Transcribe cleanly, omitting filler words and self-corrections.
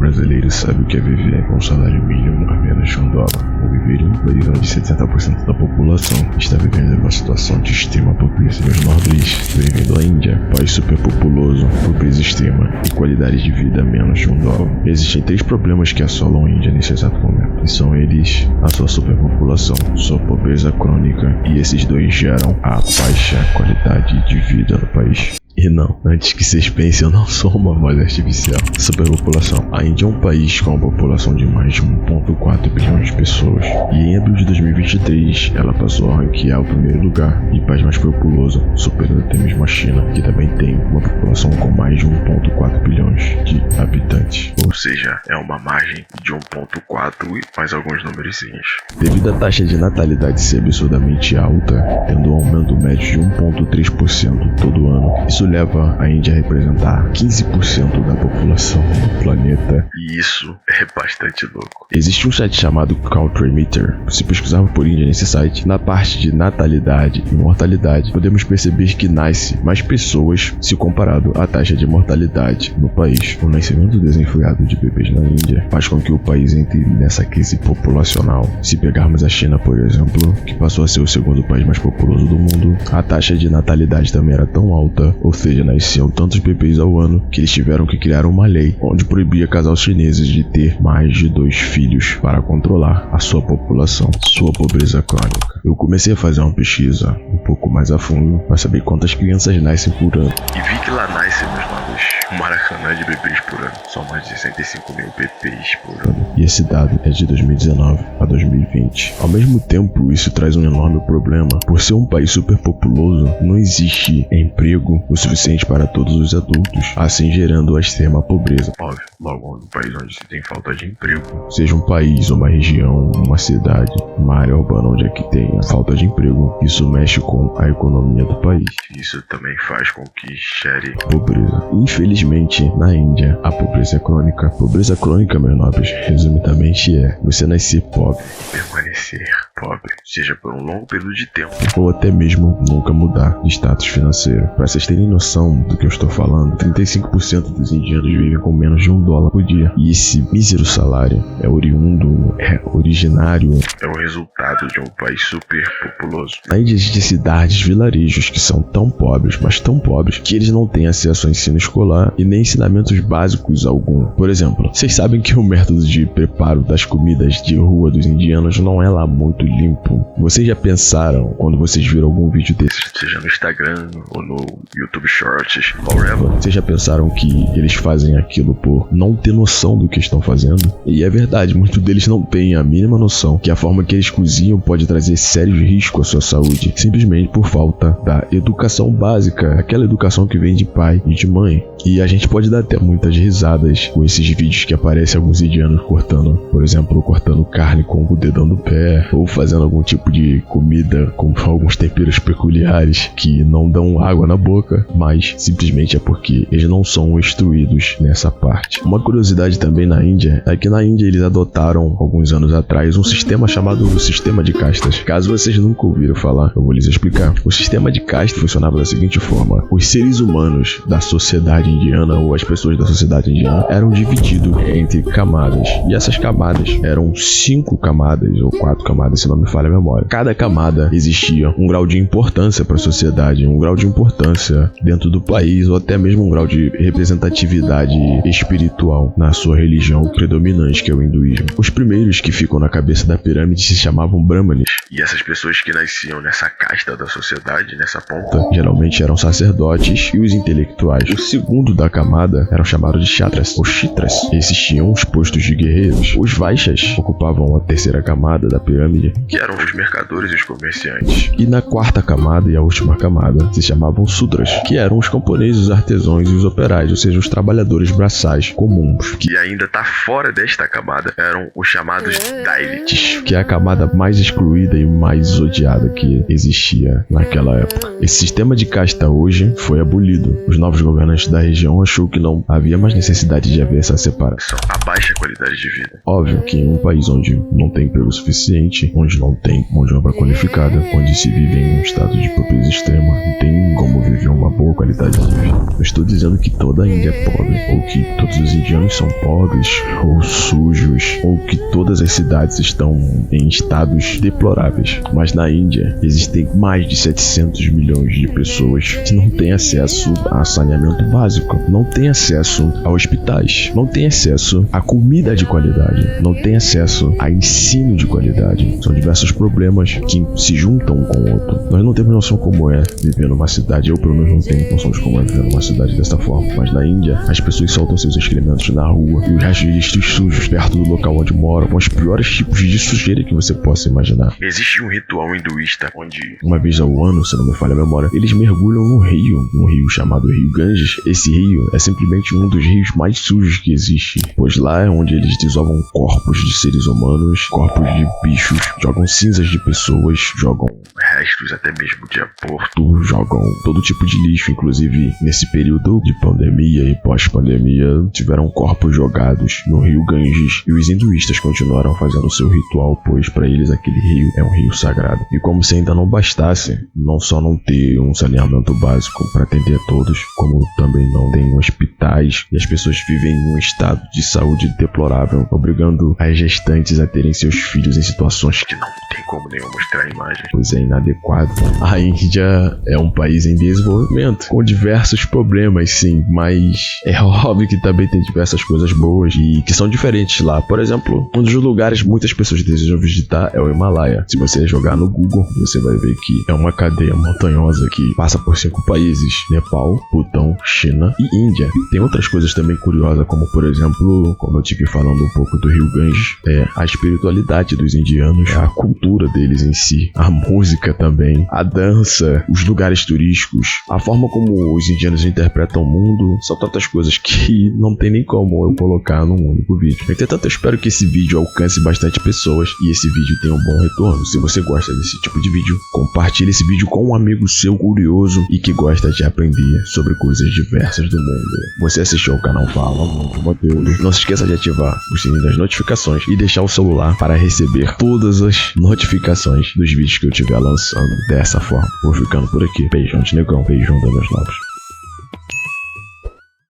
brasileiro sabe o que é viver com um salário mínimo a menos de $1, ou viver em um país onde 70% da população está vivendo em uma situação de extrema pobreza. Meus nobres, bem-vindo à Índia, país superpopuloso, pobreza extrema e qualidade de vida a menos de $1. Existem 3 problemas que assolam a Índia nesse exato momento, e são eles: a sua superpopulação, sua pobreza crônica, e esses 2 geram a baixa qualidade de vida no país. E não, antes que vocês pensem, eu não sou uma voz artificial. Superpopulação. A Índia é um país com uma população de mais de 1,4 bilhões de pessoas. E em abril de 2023, ela passou a ranquear o primeiro lugar de país mais populoso, superando até mesmo a China, que também tem uma população com mais de 1,4 bilhões de habitantes. Ou seja, é uma margem de 1,4 e mais alguns numerozinhos. Devido à taxa de natalidade ser absurdamente alta, tendo um aumento médio de 1,3% todo ano, isso leva a Índia a representar 15% da população do planeta, e isso é bastante louco. Existe um site chamado Country Meter. Se pesquisarmos por Índia nesse site, na parte de natalidade e mortalidade, podemos perceber que nasce mais pessoas se comparado à taxa de mortalidade no país. O nascimento desenfreado de bebês na Índia faz com que o país entre nessa crise populacional. Se pegarmos a China, por exemplo, que passou a ser o segundo país mais populoso do mundo, a taxa de natalidade também era tão alta, ou seja, nasciam tantos bebês ao ano, que eles tiveram que criar uma lei onde proibia casais chineses de ter mais de 2 filhos para controlar a sua população, sua pobreza crônica. Eu comecei a fazer uma pesquisa um pouco mais a fundo para saber quantas crianças nascem por ano. E vi que lá nascem, meus novos, um maracanã de bebês por ano. São mais de 65 mil bebês por ano. E esse dado é de 2019 a 2020. Ao mesmo tempo, isso traz um enorme problema. Por ser um país superpopuloso, não existe emprego o suficiente para todos os adultos, assim gerando a extrema pobreza. Óbvio, logo no país onde se tem falta de emprego, seja um país, uma região, uma cidade, uma área urbana onde é que tem a falta de emprego, isso mexe com a economia do país. Isso também faz com que gere pobreza. Infelizmente, na Índia, a pobreza é crônica. Pobreza crônica, meus nobres, resumidamente é você nascer pobre e permanecer pobre, seja por um longo período de tempo, ou até mesmo nunca mudar de status financeiro. Para vocês terem noção do que eu estou falando, 35% dos indianos vivem com menos de $1 por dia. E esse mísero salário é originário, é o resultado de um país super populoso. Na Índia existem cidades, vilarejos que são tão pobres, mas tão pobres, que eles não têm acesso ao ensino escolar e nem ensinamentos básicos algum. Por exemplo, vocês sabem que o método de preparo das comidas de rua dos indianos não é lá muito limpo. Vocês já pensaram, quando vocês viram algum vídeo desses, seja no Instagram ou no YouTube Shorts, whatever, vocês já pensaram que eles fazem aquilo por não ter noção do que estão fazendo? E é verdade, muitos deles não têm a mínima noção que a forma que eles cozinham pode trazer sérios riscos à sua saúde, simplesmente por falta da educação básica, aquela educação que vem de pai e de mãe. E a gente pode dar até muitas risadas com esses vídeos que aparecem alguns indianos cortando, por exemplo, cortando carne com o dedão do pé, ou fazendo algum tipo de comida com alguns temperos peculiares que não dão água na boca, mas simplesmente é porque eles não são instruídos nessa parte. Uma curiosidade também na Índia é que na Índia eles adotaram, alguns anos atrás, um sistema chamado sistema de castas. Caso vocês nunca ouviram falar, eu vou lhes explicar. O sistema de castas funcionava da seguinte forma: os seres humanos da sociedade indiana, ou as pessoas da sociedade indiana, eram divididos entre camadas, e essas camadas eram 5 camadas ou 4 camadas, se não me falha a memória. Cada camada existia um grau de importância para a sociedade, um grau de importância dentro do país, ou até mesmo um grau de representatividade espiritual na sua religião predominante, que é o hinduísmo. Os primeiros que ficam na cabeça da pirâmide se chamavam Brahmanes, e essas pessoas que nasciam nessa casta da sociedade, nessa ponta, geralmente eram sacerdotes e os intelectuais. O segundo da camada eram chamados de Kshatras ou Chitras. Esses tinham os postos de guerreiros. Os Vaixas ocupavam a terceira camada da pirâmide, que eram os mercadores e os comerciantes. E na quarta camada e a última camada se chamavam Sudras, que eram os camponeses, os artesãos e os operários, ou seja, os trabalhadores braçais comuns. Que ainda tá fora desta camada eram os chamados Dalits, que é a camada mais excluída e mais odiada que existia naquela época. Esse sistema de casta hoje foi abolido. Os novos governantes da região achou que não havia mais necessidade de haver essa separação. A baixa qualidade de vida. Óbvio que em um país onde não tem emprego suficiente, onde onde não tem mão de obra qualificada, onde se vive em um estado de pobreza extrema, não tem como viver uma boa qualidade de vida. Não estou dizendo que toda a Índia é pobre, ou que todos os indianos são pobres, ou sujos, ou que todas as cidades estão em estados deploráveis. Mas na Índia existem mais de 700 milhões de pessoas que não têm acesso a saneamento básico, não têm acesso a hospitais, não têm acesso a comida de qualidade, não têm acesso a ensino de qualidade. São diversos problemas que se juntam um com o outro. Nós não temos noção como é viver numa cidade, eu pelo menos não tenho noção de como é viver numa cidade dessa forma, mas na Índia as pessoas soltam seus excrementos na rua e os restos de lixos sujos perto do local onde moram, com os piores tipos de sujeira que você possa imaginar. Existe um ritual hinduísta onde, uma vez ao ano, se não me falha a memória, eles mergulham num rio chamado Rio Ganges. Esse rio é simplesmente um dos rios mais sujos que existe, pois lá é onde eles desovam corpos de seres humanos, corpos de bichos, jogam cinzas de pessoas, jogam restos até mesmo de aborto, jogam todo tipo de lixo. Inclusive nesse período de pandemia e pós-pandemia tiveram corpos jogados no Rio Ganges e os hinduístas continuaram fazendo o seu ritual, pois para eles aquele rio é um rio sagrado. E como se ainda não bastasse, não só não ter um saneamento básico para atender a todos, como também não tem hospitais e as pessoas vivem em um estado de saúde deplorável, obrigando as gestantes a terem seus filhos em situações que não tem como nenhum mostrar a imagem, pois é inadequado. A Índia é um país em desenvolvimento, com diversos problemas sim, mas é óbvio que também tem diversas coisas boas e que são diferentes lá. Por exemplo, um dos lugares que muitas pessoas desejam visitar é o Himalaia. Se você jogar no Google, você vai ver que é uma cadeia montanhosa que passa por 5 países: Nepal, Butão, China e Índia. Tem outras coisas também curiosas, como por exemplo, como eu tive falando um pouco do Rio Ganges, a espiritualidade dos indianos, a cultura deles em si, a música também, a dança, os lugares turísticos, a forma como os indianos interpretam o mundo. São tantas coisas que não tem nem como eu colocar num único vídeo. Entretanto, eu espero que esse vídeo alcance bastante pessoas e esse vídeo tenha um bom retorno. Se você gosta desse tipo de vídeo, compartilhe esse vídeo com um amigo seu curioso e que gosta de aprender sobre coisas diversas do mundo. Você assistiu ao canal Fala Muito Conteúdo. Não se esqueça de ativar o sininho das notificações e deixar o celular para receber todas as notificações dos vídeos que eu estiver lançando. Dessa forma, vou ficando por aqui. Beijão de negão, beijão dos meus novos.